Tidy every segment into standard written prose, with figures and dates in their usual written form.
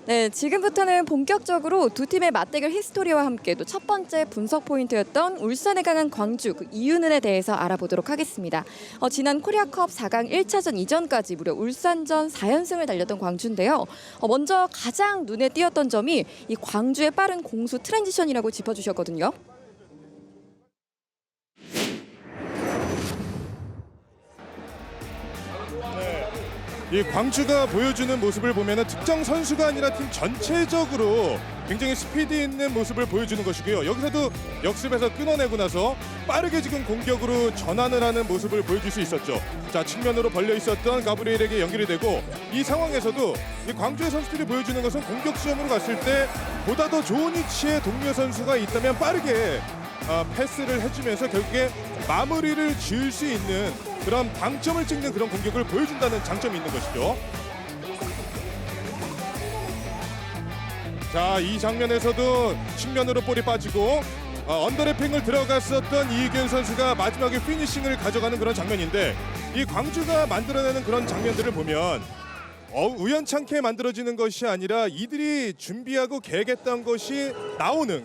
네, 지금부터는 본격적으로 두 팀의 맞대결 히스토리와 함께 또 첫 번째 분석 포인트였던 울산에 강한 광주 그 이유는에 대해서 알아보도록 하겠습니다. 지난 코리아컵 4강 1차전 이전까지 무려 울산전 4연승을 달렸던 광주인데요. 먼저 가장 눈에 띄었던 점이 이 광주의 빠른 공수 트랜지션이라고 짚어주셨거든요. 이 광주가 보여주는 모습을 보면 특정 선수가 아니라 팀 전체적으로 굉장히 스피드 있는 모습을 보여주는 것이고요. 여기서도 역습에서 끊어내고 나서 빠르게 지금 공격으로 전환을 하는 모습을 보여줄 수 있었죠. 자, 측면으로 벌려 있었던 가브리엘에게 연결이 되고 이 상황에서도 이 광주의 선수들이 보여주는 것은 공격 시험으로 갔을 때 보다 더 좋은 위치에 동료 선수가 있다면 빠르게 패스를 해주면서 결국에 마무리를 지을 수 있는 그런 방점을 찍는 그런 공격을 보여준다는 장점이 있는 것이죠. 자, 이 장면에서도 측면으로 볼이 빠지고 언더래핑을 들어갔었던 이규현 선수가 마지막에 피니싱을 가져가는 그런 장면인데 이 광주가 만들어내는 그런 장면들을 보면 우연찮게 만들어지는 것이 아니라 이들이 준비하고 계획했던 것이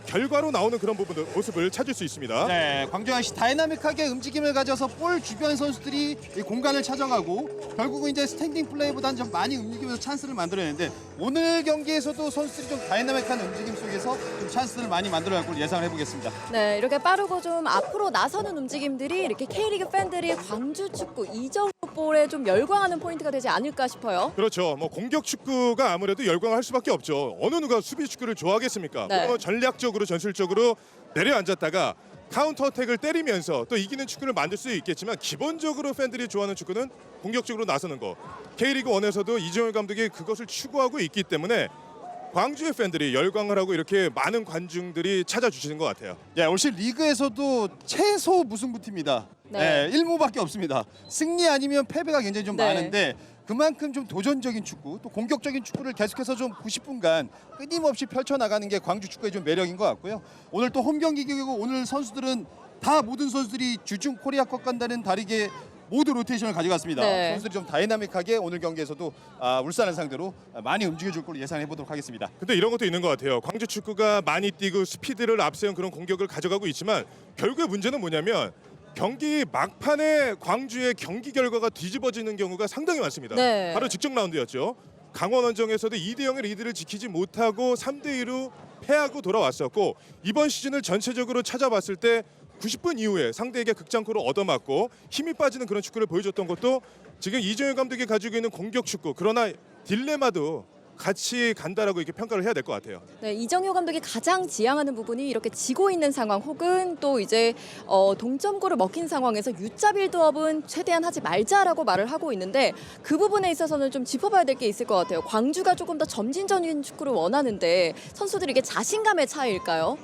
결과로 나오는 그런 모습을 찾을 수 있습니다. 네, 광주항시 다이나믹하게 움직임을 가져서 볼 주변 선수들이 이 공간을 찾아가고 결국은 이제 스탠딩 플레이보다는 좀 많이 움직이면서 찬스를 만들어내는데 오늘 경기에서도 선수들이 좀 다이나믹한 움직임 속에서 좀 찬스를 많이 만들어낼 걸 예상을 해보겠습니다. 네, 이렇게 빠르고 좀 앞으로 나서는 움직임들이 이렇게 K리그 팬들이 광주 축구 이정우 볼에 좀 열광하는 포인트가 되지 않을까 싶어요. 그렇죠. 뭐 공격 축구가 아무래도 열광할 수밖에 없죠. 어느 누가 수비 축구를 좋아하겠습니까? 네. 전략적으로 전술적으로 내려앉았다가 카운터 어택을 때리면서 또 이기는 축구를 만들 수 있겠지만 기본적으로 팬들이 좋아하는 축구는 공격적으로 나서는 거. K리그 1에서도 이정효 감독이 그것을 추구하고 있기 때문에 광주의 팬들이 열광을 하고 이렇게 많은 관중들이 찾아주시는 것 같아요. 네, 올 시즌 리그에서도 최소 무승부팀입니다. 네. 1무밖에 없습니다. 승리 아니면 패배가 굉장히 좀 네. 많은데 그만큼 좀 도전적인 축구, 또 공격적인 축구를 계속해서 좀 90분간 끊임없이 펼쳐나가는 게 광주 축구의 좀 매력인 것 같고요. 오늘 또 홈 경기이고 오늘 선수들은 모든 선수들이 주중 코리아컵 간다는 다르게 모두 로테이션을 가져갔습니다. 네. 선수들이 좀 다이나믹하게 오늘 경기에서도 울산을 상대로 많이 움직여줄 걸로 예상해 보도록 하겠습니다. 근데 이런 것도 있는 것 같아요. 광주 축구가 많이 뛰고 스피드를 앞세운 그런 공격을 가져가고 있지만 결국에 문제는 뭐냐면 경기 막판에 광주의 경기 결과가 뒤집어지는 경우가 상당히 많습니다. 네. 바로 직전 라운드였죠. 강원 원정에서도 2대0의 리드를 지키지 못하고 3대2로 패하고 돌아왔었고 이번 시즌을 전체적으로 찾아봤을 때 90분 이후에 상대에게 극장코를 얻어맞고 힘이 빠지는 그런 축구를 보여줬던 것도 지금 이정효 감독이 가지고 있는 공격 축구 그러나 딜레마도 같이 간다라고 이렇게 평가를 해야 될 것 같아요. 네, 이정효 감독이 가장 지향하는 부분이 이렇게 지고 있는 상황 혹은 또 이제 동점골을 먹힌 상황에서 U자 빌드업은 최대한 하지 말자라고 말을 하고 있는데 그 부분에 있어서는 좀 짚어봐야 될 게 있을 것 같아요. 광주가 조금 더 점진적인 축구를 원하는데 선수들이 이게 자신감의 차이일까요?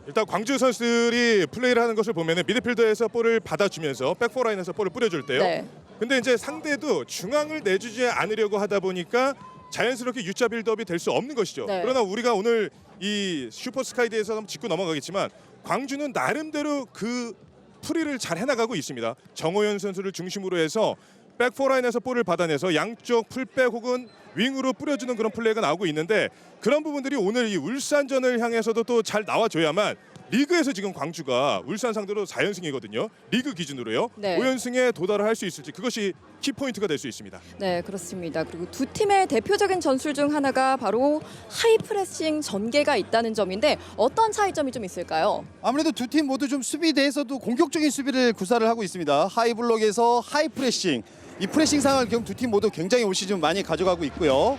일단 광주 선수들이 플레이를 하는 것을 보면 미드필더에서 볼을 받아주면서 백포라인에서 볼을 뿌려줄 때요. 네. 근데 이제 상대도 중앙을 내주지 않으려고 하다 보니까 자연스럽게 U자 빌드업이 될 수 없는 것이죠. 네. 그러나 우리가 오늘 이 슈퍼스카이드에서 한번 짚고 넘어가겠지만 광주는 나름대로 그 풀이를 잘 해나가고 있습니다. 정호연 선수를 중심으로 해서 백포라인에서 볼을 받아내서 양쪽 풀백 혹은 윙으로 뿌려주는 그런 플레이가 나오고 있는데 그런 부분들이 오늘 이 울산전을 향해서도 또 잘 나와줘야만 리그에서 지금 광주가 울산 상대로 4연승이거든요. 리그 기준으로요. 네. 5연승에 도달을 할 수 있을지 그것이 키포인트가 될 수 있습니다. 네, 그렇습니다. 그리고 두 팀의 대표적인 전술 중 하나가 바로 하이프레싱 전개가 있다는 점인데 어떤 차이점이 좀 있을까요? 아무래도 두 팀 모두 좀 수비대에서도 공격적인 수비를 구사를 하고 있습니다. 하이블록에서 하이프레싱, 이 프레싱 상황을 두 팀 모두 굉장히 올 시즌 많이 가져가고 있고요.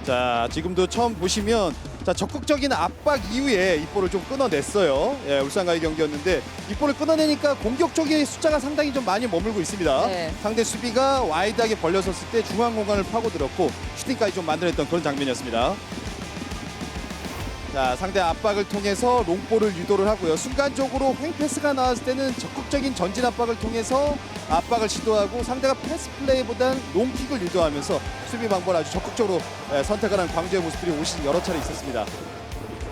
자, 지금도 처음 보시면 적극적인 압박 이후에 이 볼을 좀 끊어냈어요. 예, 울산과의 경기였는데 이 볼을 끊어내니까 공격적인 숫자가 상당히 좀 많이 머물고 있습니다. 네. 상대 수비가 와이드하게 벌려섰을 때 중앙 공간을 파고들었고 슈팅까지 좀 만들어냈던 그런 장면이었습니다. 자, 상대 압박을 통해서 롱볼을 유도를 하고요. 순간적으로 횡패스가 나왔을 때는 적극적인 전진 압박을 통해서 압박을 시도하고 상대가 패스 플레이보단 롱킥을 유도하면서 수비 방법을 아주 적극적으로 선택을 한 광주의 모습들이 올 시즌 여러 차례 있었습니다.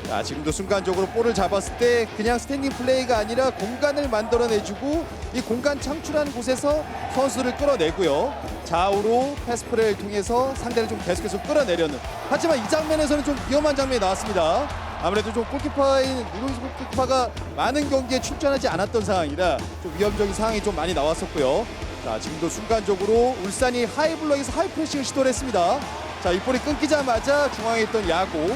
자, 지금도 순간적으로 볼을 잡았을 때 그냥 스탠딩 플레이가 아니라 공간을 만들어내주고 이 공간 창출한 곳에서 선수를 끌어내고요. 좌우로 패스플레이를 통해서 상대를 좀 계속해서 끌어내려는. 하지만 이 장면에서는 좀 위험한 장면이 나왔습니다. 아무래도 좀 골키퍼인 누룽지 골키퍼가 많은 경기에 출전하지 않았던 상황이라 좀 위험적인 상황이 좀 많이 나왔었고요. 자, 지금도 순간적으로 울산이 하이블럭에서 하이프레싱을 시도를 했습니다. 자, 이 볼이 끊기자마자 중앙에 있던 야고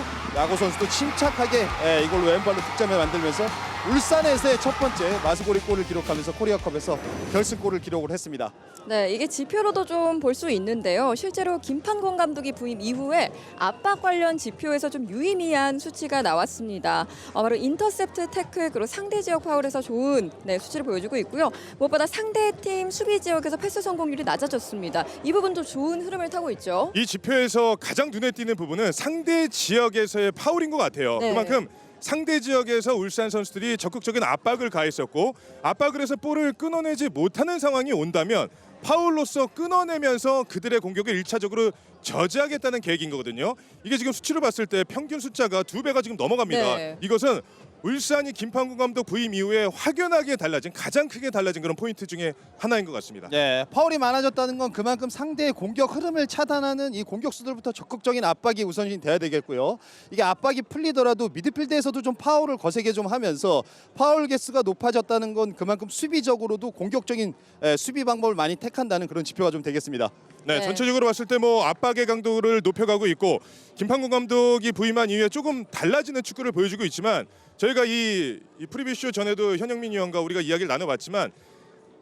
선수도 침착하게 이걸로 왼발로 득점을 만들면서 울산에서의 첫 번째 마스고리 골을 기록하면서 코리아컵에서 결승골을 기록을 했습니다. 네, 이게 지표로도 좀 볼 수 있는데요. 실제로 김판곤 감독이 부임 이후에 압박 관련 지표에서 좀 유의미한 수치가 나왔습니다. 바로 인터셉트, 태클, 그리고 상대 지역 파울에서 좋은 수치를 보여주고 있고요. 무엇보다 상대팀 수비 지역에서 패스 성공률이 낮아졌습니다. 이 부분도 좋은 흐름을 타고 있죠. 이 지표에서 가장 눈에 띄는 부분은 상대 지역에서의 파울인 것 같아요. 네. 그만큼 상대 지역에서 울산 선수들이 적극적인 압박을 가했었고 압박을 해서 볼을 끊어내지 못하는 상황이 온다면 파울로서 끊어내면서 그들의 공격을 1차적으로 저지하겠다는 계획인 거거든요. 이게 지금 수치로 봤을 때 평균 숫자가 2배가 지금 넘어갑니다. 네. 이것은 울산이 김판곤 감독 부임 이후에 확연하게 달라진 가장 크게 달라진 그런 포인트 중에 하나인 것 같습니다. 네, 파울이 많아졌다는 건 그만큼 상대의 공격 흐름을 차단하는 이 공격수들부터 적극적인 압박이 우선이 돼야 되겠고요. 이게 압박이 풀리더라도 미드필드에서도 좀 파울을 거세게 좀 하면서 파울 개수가 높아졌다는 건 그만큼 수비적으로도 공격적인 수비 방법을 많이 택한다는 그런 지표가 좀 되겠습니다. 네, 네. 전체적으로 봤을 때 뭐 압박의 강도를 높여가고 있고 김판곤 감독이 부임한 이후에 조금 달라지는 축구를 보여주고 있지만 저희가 이 프리뷰쇼 전에도 현영민 위원과 우리가 이야기를 나눠봤지만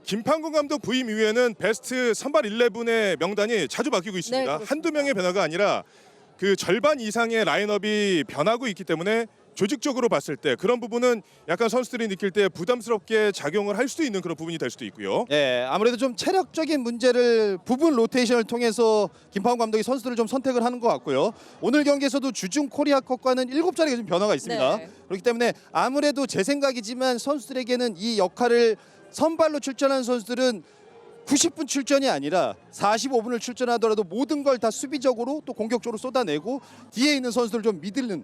김판곤 감독 부임 이후에는 베스트 선발 11의 명단이 자주 바뀌고 있습니다. 네, 그렇습니다. 한두 명의 변화가 아니라 그 절반 이상의 라인업이 변하고 있기 때문에 조직적으로 봤을 때 그런 부분은 약간 선수들이 느낄 때 부담스럽게 작용을 할 수도 있는 그런 부분이 될 수도 있고요. 예, 아무래도 좀 체력적인 문제를 부분 로테이션을 통해서 김판곤 감독이 선수들을 좀 선택을 하는 것 같고요. 오늘 경기에서도 주중 코리아컵과는 7자리가 좀 변화가 있습니다. 네. 그렇기 때문에 아무래도 제 생각이지만 선수들에게는 이 역할을 선발로 출전한 선수들은 90분 출전이 아니라 45분을 출전하더라도 모든 걸 다 수비적으로 또 공격적으로 쏟아내고 뒤에 있는 선수들을 좀 믿는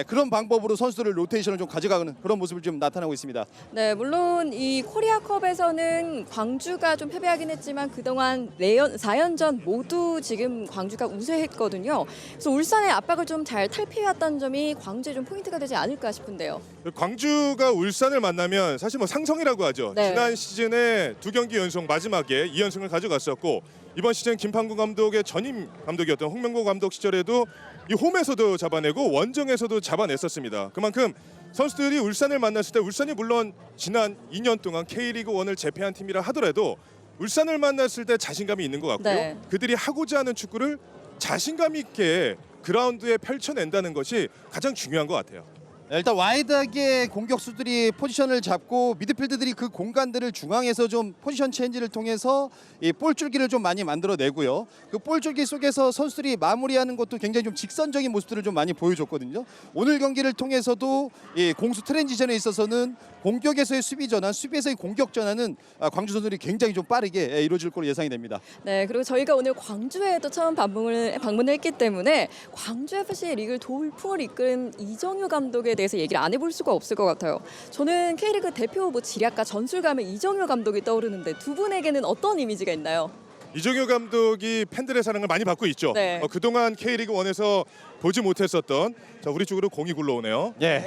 그런 방법으로 선수들을 로테이션을 좀 가져가는 그런 모습을 좀 나타나고 있습니다. 네, 물론 이 코리아컵에서는 광주가 좀 패배하긴 했지만 그동안 4연전 모두 지금 광주가 우세했거든요. 그래서 울산의 압박을 좀 잘 탈피해왔다는 점이 광주의 좀 포인트가 되지 않을까 싶은데요. 광주가 울산을 만나면 사실 뭐 상성이라고 하죠. 네. 지난 시즌에 2경기 연속 마지막에 2연승을 가져갔었고 이번 시즌 김판곤 감독의 전임 감독이었던 홍명보 감독 시절에도 이 홈에서도 잡아내고 원정에서도 잡아냈었습니다. 그만큼 선수들이 울산을 만났을 때 울산이 물론 지난 2년 동안 K리그 1을 제패한 팀이라 하더라도 울산을 만났을 때 자신감이 있는 것 같고요. 네. 그들이 하고자 하는 축구를 자신감 있게 그라운드에 펼쳐낸다는 것이 가장 중요한 것 같아요. 일단 와이드하게 공격수들이 포지션을 잡고 미드필드들이 그 공간들을 중앙에서 좀 포지션 체인지를 통해서 이 볼줄기를 좀 많이 만들어내고요. 그 볼줄기 속에서 선수들이 마무리하는 것도 굉장히 좀 직선적인 모습들을 좀 많이 보여줬거든요. 오늘 경기를 통해서도 이 공수 트랜지션에 있어서는 공격에서의 수비 전환, 수비에서의 공격 전환은 광주 선수들이 굉장히 좀 빠르게 이루어질 걸로 예상이 됩니다. 네, 그리고 저희가 오늘 광주에도 처음 방문했기 때문에 광주 FC의 리그를 돌풍을 이끈 이정효 감독에 대해서 얘기를 안 해볼 수가 없을 것 같아요. 저는 K리그 대표 후보 지략가 전술가면 이정효 감독이 떠오르는데 두 분에게는 어떤 이미지가 있나요? 이정효 감독이 팬들의 사랑을 많이 받고 있죠. 네. 그동안 K리그 1에서 보지 못했었던 자 우리 쪽으로 공이 굴러오네요. 예.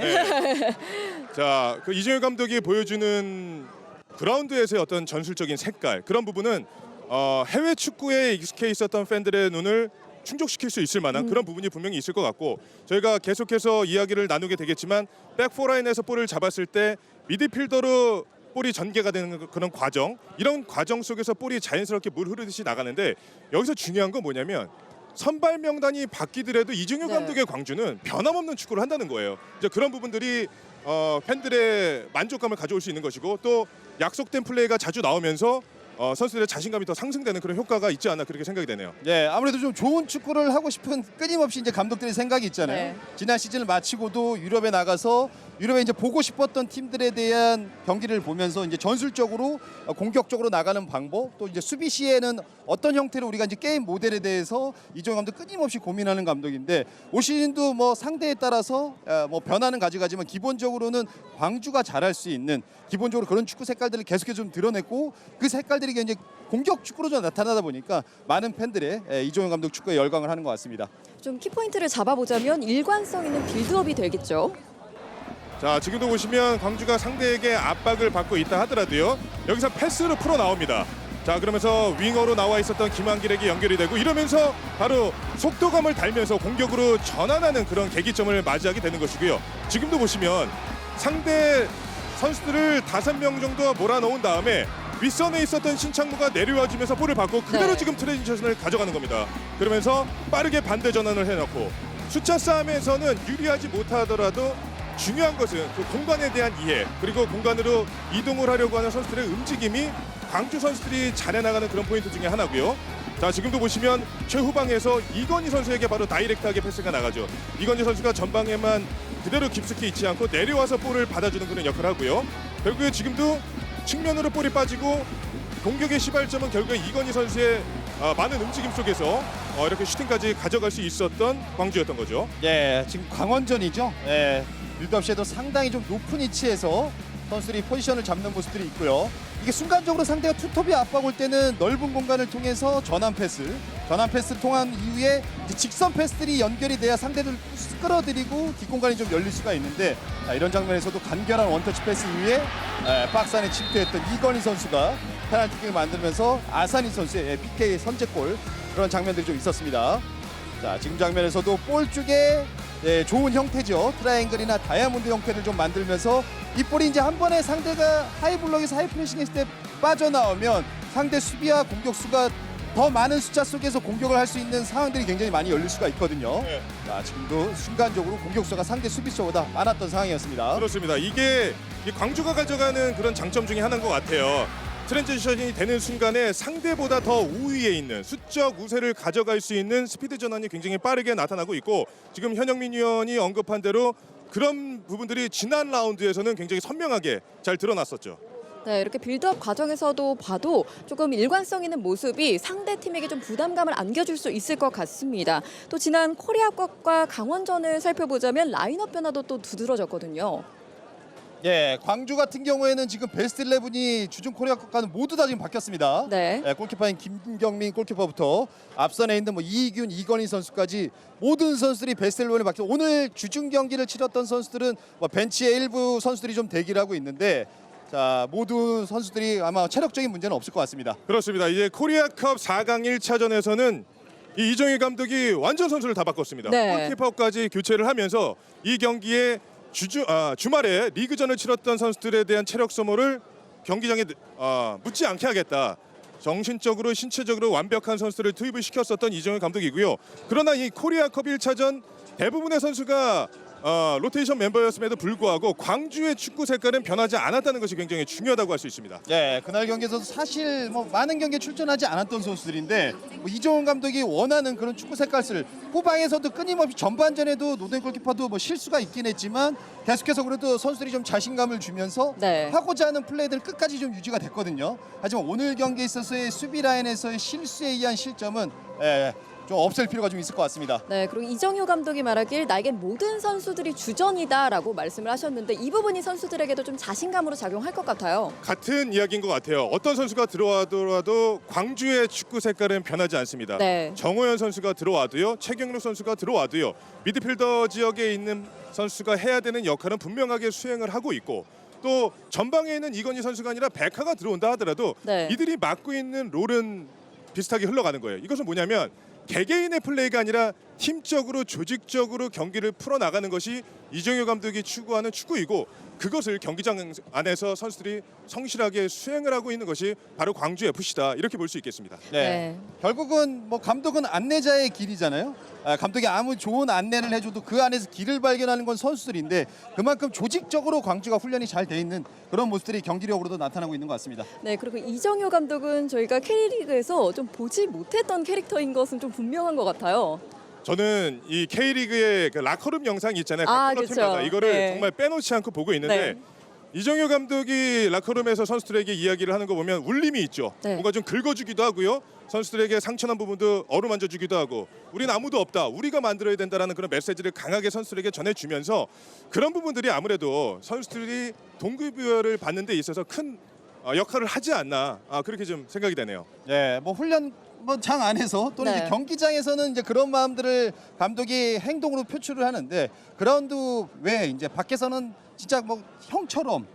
자, 그 이정효 감독이 보여주는 그라운드에서의 어떤 전술적인 색깔 그런 부분은 해외 축구에 익숙해 있었던 팬들의 눈을 충족시킬 수 있을 만한 그런 부분이 분명히 있을 것 같고 저희가 계속해서 이야기를 나누게 되겠지만 백포라인에서 볼을 잡았을 때 미드필더로 볼이 전개가 되는 그런 과정 이런 과정 속에서 볼이 자연스럽게 물 흐르듯이 나가는데 여기서 중요한 건 뭐냐면 선발 명단이 바뀌더라도 이정효 네. 감독의 광주는 변함없는 축구를 한다는 거예요. 이제 그런 부분들이 팬들의 만족감을 가져올 수 있는 것이고 또 약속된 플레이가 자주 나오면서 선수들의 자신감이 더 상승되는 그런 효과가 있지 않나 그렇게 생각이 되네요. 예, 아무래도 좀 좋은 축구를 하고 싶은 끊임없이 이제 감독들의 생각이 있잖아요. 네. 지난 시즌을 마치고도 유럽에 나가서 유럽에 이제 보고 싶었던 팀들에 대한 경기를 보면서 이제 전술적으로 공격적으로 나가는 방법, 또 이제 수비 시에는 어떤 형태로 우리가 이제 게임 모델에 대해서 이종현 감독 끊임없이 고민하는 감독인데, 올 시즌도 뭐 상대에 따라서 뭐 변화는 가져가지만 기본적으로는 광주가 잘할 수 있는 기본적으로 그런 축구 색깔들을 계속해서 좀 드러냈고, 그 색깔들이 이제 공격 축구로 좀 나타나다 보니까 많은 팬들의 이종현 감독 축구에 열광을 하는 것 같습니다. 좀 키포인트를 잡아보자면 일관성 있는 빌드업이 되겠죠. 자, 지금도 보시면 광주가 상대에게 압박을 받고 있다 하더라도요, 여기서 패스로 풀어 나옵니다. 자, 그러면서 윙어로 나와 있었던 김한길에게 연결이 되고, 이러면서 바로 속도감을 달면서 공격으로 전환하는 그런 계기점을 맞이하게 되는 것이고요. 지금도 보시면 상대 선수들을 5명 정도 몰아넣은 다음에 윗선에 있었던 신창무가 내려와주면서 볼을 받고 그대로 네. 지금 트랜지션을 가져가는 겁니다. 그러면서 빠르게 반대 전환을 해놓고, 숫자 싸움에서는 유리하지 못하더라도 중요한 것은 그 공간에 대한 이해, 그리고 공간으로 이동을 하려고 하는 선수들의 움직임이 광주 선수들이 잘해나가는 그런 포인트 중에 하나고요. 자, 지금도 보시면 최후방에서 이건희 선수에게 바로 다이렉트하게 패스가 나가죠. 이건희 선수가 전방에만 그대로 깊숙이 있지 않고 내려와서 볼을 받아주는 그런 역할을 하고요. 결국에 지금도 측면으로 볼이 빠지고 공격의 시발점은 결국에 이건희 선수의 많은 움직임 속에서 이렇게 슈팅까지 가져갈 수 있었던 광주였던 거죠. 예, 지금 광원전이죠. 예, 빌드업 시에도 상당히 좀 높은 위치에서 선수들이 포지션을 잡는 모습들이 있고요. 이게 순간적으로 상대가 투톱이 압박 올 때는 넓은 공간을 통해서 전환 패스 통한 이후에 이제 직선 패스들이 연결이 돼야 상대를 끌어들이고 뒷공간이 좀 열릴 수가 있는데, 이런 장면에서도 간결한 원터치 패스 이후에 박스 안에 침투했던 이건희 선수가 페널티킥을 만들면서 아사니 선수의 PK 선제골, 그런 장면들이 좀 있었습니다. 자, 지금 장면에서도 볼 쪽에 좋은 형태죠. 트라이앵글이나 다이아몬드 형태를 좀 만들면서 이 볼이 이제 한 번에 상대가 하이블록에서 하이프레싱 했을 때 빠져나오면 상대 수비와 공격수가 더 많은 숫자 속에서 공격을 할 수 있는 상황들이 굉장히 많이 열릴 수가 있거든요. 네. 자, 지금도 순간적으로 공격수가 상대 수비수보다 많았던 상황이었습니다. 그렇습니다. 이게 이 광주가 가져가는 그런 장점 중에 하나인 것 같아요. 트랜지션이 되는 순간에 상대보다 더 우위에 있는 수적 우세를 가져갈 수 있는 스피드 전환이 굉장히 빠르게 나타나고 있고, 지금 현영민 위원이 언급한 대로 그런 부분들이 지난 라운드에서는 굉장히 선명하게 잘 드러났었죠. 네, 이렇게 빌드업 과정에서도 봐도 조금 일관성 있는 모습이 상대 팀에게 좀 부담감을 안겨줄 수 있을 것 같습니다. 또 지난 코리아컵과 강원전을 살펴보자면 라인업 변화도 또 두드러졌거든요. 예, 광주 같은 경우에는 지금 베스트 11이 주중 코리아컵과는 모두 다 지금 바뀌었습니다. 네. 골키퍼인 김경민 골키퍼부터 앞선에 있는 뭐 이기균, 이건희 선수까지 모든 선수들이 베스트 11에 바뀌어, 오늘 주중 경기를 치렀던 선수들은 뭐 벤치에 일부 선수들이 좀 대기를 하고 있는데, 자, 모두 선수들이 아마 체력적인 문제는 없을 것 같습니다. 그렇습니다. 이제 코리아컵 4강 1차전에서는 이 이정희 감독이 완전 선수를 다 바꿨습니다. 네. 골키퍼까지 교체를 하면서 이 경기에 주말에 리그전을 치렀던 선수들에 대한 체력 소모를 경기장에 묻지 않게 하겠다. 정신적으로 신체적으로 완벽한 선수들을 투입을 시켰었던 이정현 감독이고요. 그러나 이 코리아컵 1차전 대부분의 선수가 로테이션 멤버였음에도 불구하고 광주의 축구 색깔은 변하지 않았다는 것이 굉장히 중요하다고 할 수 있습니다. 예, 그날 경기에서도 사실 뭐 많은 경기에 출전하지 않았던 선수들인데, 뭐 이종훈 감독이 원하는 그런 축구 색깔을 후방에서도 끊임없이 전반전에도 노된 골키퍼도 뭐 실수가 있긴 했지만 계속해서 그래도 선수들이 좀 자신감을 주면서 네. 하고자 하는 플레이들 끝까지 좀 유지가 됐거든요. 하지만 오늘 경기에 있어서의 수비 라인에서의 실수에 의한 실점은 좀 없앨 필요가 좀 있을 것 같습니다. 네, 그리고 이정효 감독이 말하길 나에겐 모든 선수들이 주전이다라고 말씀을 하셨는데, 이 부분이 선수들에게도 좀 자신감으로 작용할 것 같아요. 같은 이야기인 것 같아요. 어떤 선수가 들어와더라도 광주의 축구 색깔은 변하지 않습니다. 네. 정호연 선수가 들어와도요, 최경록 선수가 들어와도요, 미드필더 지역에 있는 선수가 해야 되는 역할은 분명하게 수행을 하고 있고, 또 전방에 있는 이건희 선수가 아니라 백하가 들어온다 하더라도 네. 이들이 맡고 있는 롤은 비슷하게 흘러가는 거예요. 이것은 뭐냐면 개개인의 플레이가 아니라 팀적으로 조직적으로 경기를 풀어나가는 것이 이정효 감독이 추구하는 축구이고, 그것을 경기장 안에서 선수들이 성실하게 수행을 하고 있는 것이 바로 광주 FC다, 이렇게 볼 수 있겠습니다. 네. 결국은 뭐 감독은 안내자의 길이잖아요. 감독이 아무 좋은 안내를 해줘도 그 안에서 길을 발견하는 건 선수들인데, 그만큼 조직적으로 광주가 훈련이 잘 돼 있는 그런 모습들이 경기력으로도 나타나고 있는 것 같습니다. 네, 그리고 이정효 감독은 저희가 K리그에서 좀 보지 못했던 캐릭터인 것은 좀 분명한 것 같아요. 저는 이 K리그의 그 라커룸 영상 있잖아요. 아, 각 그쵸. 팀마다 이거를 네. 정말 빼놓지 않고 보고 있는데 네. 이정효 감독이 라커룸에서 선수들에게 이야기를 하는 거 보면 울림이 있죠. 네. 뭔가 좀 긁어주기도 하고요. 선수들에게 상처난 부분도 어루만져주기도 하고 우린 아무도 없다. 우리가 만들어야 된다라는 그런 메시지를 강하게 선수들에게 전해주면서 그런 부분들이 아무래도 선수들이 동기부여를 받는 데 있어서 큰 역할을 하지 않나 그렇게 좀 생각이 되네요. 예, 뭐 훈련 장 안에서 또는 네. 이제 경기장에서는 이제 그런 마음들을 감독이 행동으로 표출을 하는데 그라운드 외에 이제 밖에서는 진짜 뭐 형처럼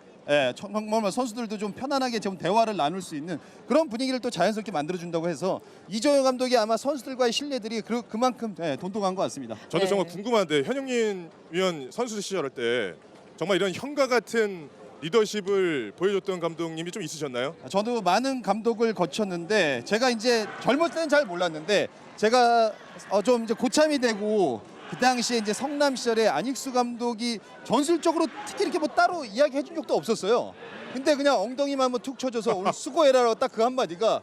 정말 선수들도 좀 편안하게 좀 대화를 나눌 수 있는 그런 분위기를 또 자연스럽게 만들어준다고 해서 이정효 감독이 아마 선수들과의 신뢰들이 그만큼 돈독한 것 같습니다. 저도 네. 정말 궁금한데 현영민 위원 선수 시절할 때 정말 이런 형과 같은 리더십을 보여줬던 감독님이 좀 있으셨나요? 저도 많은 감독을 거쳤는데 제가 이제 젊을 때는 잘 몰랐는데 제가 좀 이제 고참이 되고 그 당시에 이제 성남 시절에 안익수 감독이 전술적으로 특히 이렇게 뭐 따로 이야기해 준 적도 없었어요. 근데 그냥 엉덩이만 한번 툭 쳐줘서 오늘 수고해라라고 딱 그 한마디가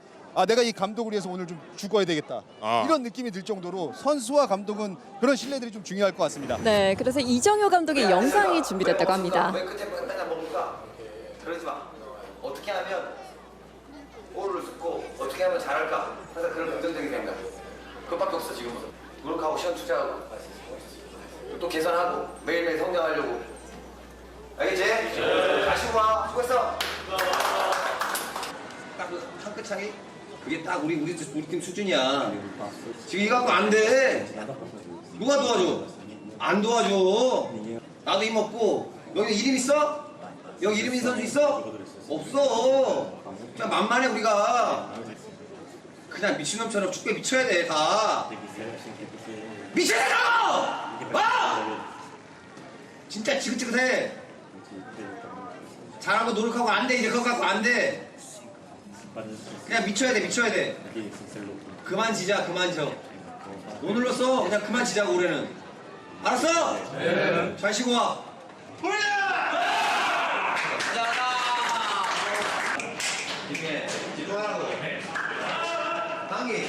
내가 이 감독을 위해서 오늘 좀 죽어야 되겠다. 이런 느낌이 들 정도로 선수와 감독은 그런 신뢰들이 좀 중요할 것 같습니다. 네, 그래서 이정효 감독의 영상이 준비됐다고 합니다. 왜 끝에 맨날 먹을까? 그러지 마. 어떻게 하면 골을 넣고 어떻게 하면 잘할까? 항상 그런 긍정적인 생각. 그것밖에 없어 지금은. 노력하고 시간 투자하고 또 계산하고 매일매일 성장하려고. 알겠지? 다시 와. 수고했어. 딱 한 끗 차이? 그게 딱 우리 팀 수준이야. 지금 이거 갖고 안 돼. 누가 도와줘? 안 도와줘. 나도 힘 없고. 여기 이름 있어? 여기 이름 있는 선수 있어? 없어. 그냥 만만해 우리가. 그냥 미친놈처럼 축구에 미쳐야 돼 다. 미쳐야 되라고! 와! 진짜 지긋지긋해. 잘하고 노력하고 안 돼. 이제 그거 갖고 안 돼. 그냥 미쳐야 돼. 그만 지자, 그만 져. 오늘로써 그냥 그만 지자고 올해는. 알았어? 네. 잘 쉬고 와. 이게 집중하라고. 강의.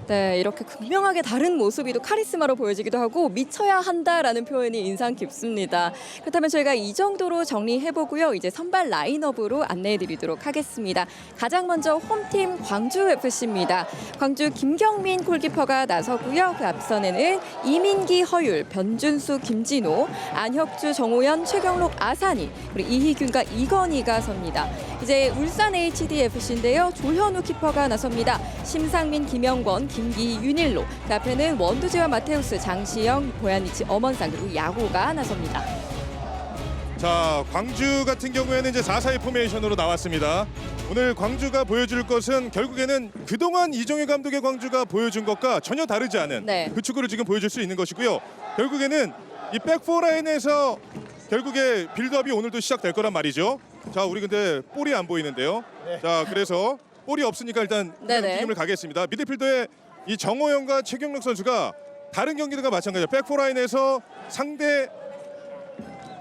네, 이렇게 극명하게 다른 모습이 또 카리스마로 보여지기도 하고 미쳐야 한다라는 표현이 인상 깊습니다. 그렇다면 저희가 이 정도로 정리해보고요. 이제 선발 라인업으로 안내해드리도록 하겠습니다. 가장 먼저 홈팀 광주FC입니다. 광주 김경민 골키퍼가 나서고요. 그 앞선에는 이민기, 허율, 변준수, 김진호, 안혁주, 정호연, 최경록, 아산이, 그리고 이희균과 이건희가 섭니다. 이제 울산 HDFC인데요. 조현우 키퍼가 나섭니다. 심상민, 김영권, 김기, 윤일로. 그 앞에는 원두재와 마테우스, 장시영, 보야니치, 엄원상 그리고 야구가 나섭니다. 자, 광주 같은 경우에는 이제 4-4-2 포메이션으로 나왔습니다. 오늘 광주가 보여줄 것은 결국에는 그동안 이정효 감독의 광주가 보여준 것과 전혀 다르지 않은 네. 그 축구를 지금 보여줄 수 있는 것이고요. 결국에는 이 백포 라인에서 결국에 빌드업이 오늘도 시작될 거란 말이죠. 자, 우리 근데 볼이 안 보이는데요. 자, 그래서 볼이 없으니까 일단 네네. 움직임을 가겠습니다. 미드필더의 이 정호영과 최경록 선수가 다른 경기들과 마찬가지로 백포 라인에서 상대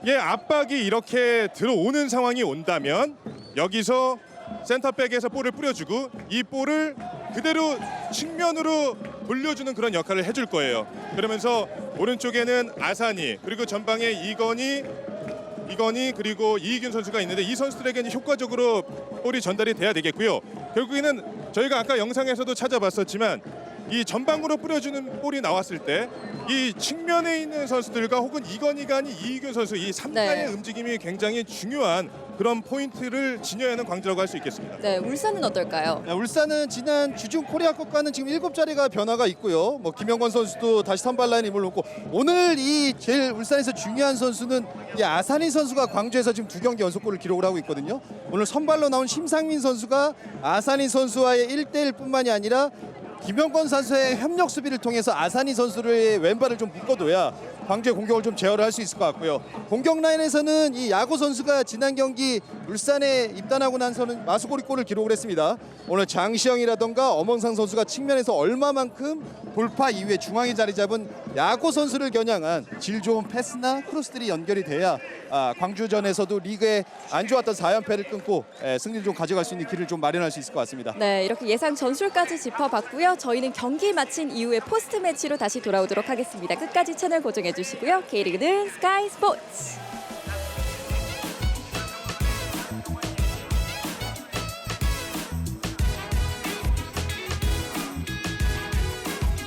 압박이 이렇게 들어오는 상황이 온다면 여기서 센터백에서 볼을 뿌려주고 이 볼을 그대로 측면으로 돌려주는 그런 역할을 해줄 거예요. 그러면서 오른쪽에는 아산이 그리고 전방에 이건희 그리고 이희균 선수가 있는데 이 선수들에게는 효과적으로 볼이 전달이 돼야 되겠고요. 결국에는 저희가 아까 영상에서도 찾아봤었지만 이 전방으로 뿌려주는 볼이 나왔을 때 이 측면에 있는 선수들과 혹은 이건희가 아닌 이희균 선수 이 3가의 네. 움직임이 굉장히 중요한 그런 포인트를 지녀야 하는 광주라고 할 수 있겠습니다. 네, 울산은 어떨까요? 울산은 지난 주중 코리아컵과는 지금 7자리가 변화가 있고요. 뭐 김영권 선수도 다시 선발 라인에 입을 놓고 오늘 이 제일 울산에서 중요한 선수는 이 아산이 선수가 광주에서 지금 2경기 연속골을 기록을 하고 있거든요. 오늘 선발로 나온 심상민 선수가 아산이 선수와의 1대1뿐만이 아니라 김영권 선수의 협력 수비를 통해서 아산이 선수를 왼발을 좀 묶어둬야 광주의 공격을 좀 제어를 할 수 있을 것 같고요. 공격 라인에서는 이 야구 선수가 지난 경기 울산에 입단하고 나서는 마수고리골을 기록을 했습니다. 오늘 장시영이라던가 엄원상 선수가 측면에서 얼마만큼 돌파 이후에 중앙에 자리 잡은 야구 선수를 겨냥한 질 좋은 패스나 크로스들이 연결이 돼야 광주전에서도 리그에 안 좋았던 4연패를 끊고 승리를 좀 가져갈 수 있는 길을 좀 마련할 수 있을 것 같습니다. 네, 이렇게 예상 전술까지 짚어봤고요. 저희는 경기 마친 이후에 포스트 매치로 다시 돌아오도록 하겠습니다. 끝까지 채널 고정해 주시고요. K리그는 스카이 스포츠.